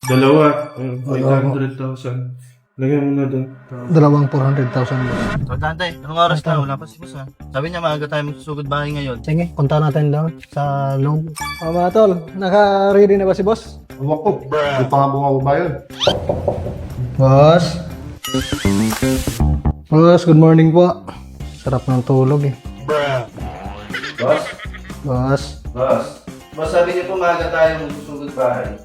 Dalawa. 500,000. Lagyan mo na doon. Dalawang 400,000 boss. So, Dante, anong oras na? Wala pa si boss ha. Sabi niya maaga tayo magsusugod bahay ngayon. Sige, punta natin doon sa loob. Mga tol, naka-ready na ba si boss? Huwag ko. Di pa nga bunga ba yun? Boss? Boss, good morning po. Sarap ng tulog eh. Boss? Boss? Boss? Boss, sabi niyo po maaga tayo magsusugod bahay.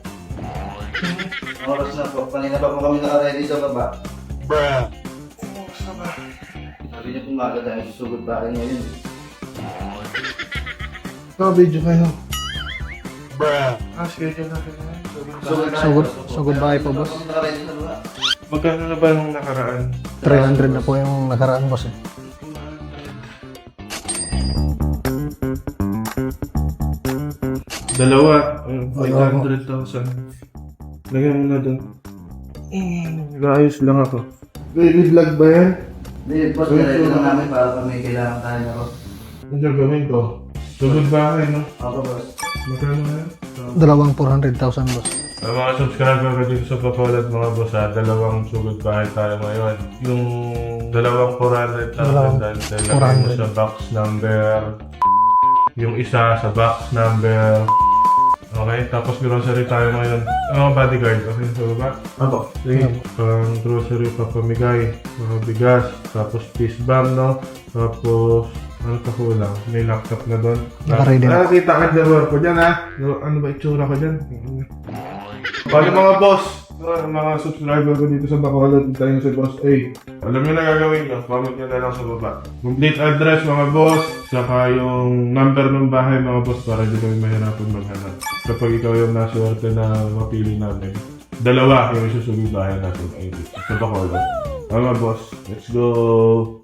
Anong oras na po? Kanina pa po kami naka-ready sa baba. Sabi niyo po maaga tayo magsusugod bahay ngayon. Video kayo. Schedule na kayo. Sugod bahay po boss. Kami naka-ready sa baba. Magkano na ba nung nakaraan? 300 na po yung nakaraan boss eh. Dalawa. 500,000. Lagyan mo na doon. Nag-aayos lang ako. Baby vlog ba yan? Hindi, boss, nire-ready lang namin para kung may kailangan tayo na po. Ano gagawin ko? Sugod ba kayo, no? Ako, boss. Magkano na yan? Dalawang 400,000 boss. Mga subscriber ko dito sa Papalat mga boss ha, dalawang sugod bahay tayo ngayon. Yung dalawang 400,000 dahil mo sa box number. Yung isa sa box number. Okay, tapos grocery tayo ngayon. Bodyguard, okay, so ba? Ako. Sige, pang grocery, papamigay, mga bigas, tapos peace bomb, no? Tapos, ano pa kulang? May laptop na doon. Naka-ready na. Kita ka dyan ko dyan ha? Ano ba itsura ko dyan? Paano mga boss? Mga subscriber ko dito sa Bacolod, tayo si Boss A. Alam nyo na gagawin nyo, comment nyo na lang sa baba. Complete address mga boss, saka yung number ng bahay mga boss para hindi kami mahirapan maghanap. Kapag ikaw yung naswerte na mapili namin, dalawa yung isusugi bahay natin ay sa Bacolod. Mga boss, let's go!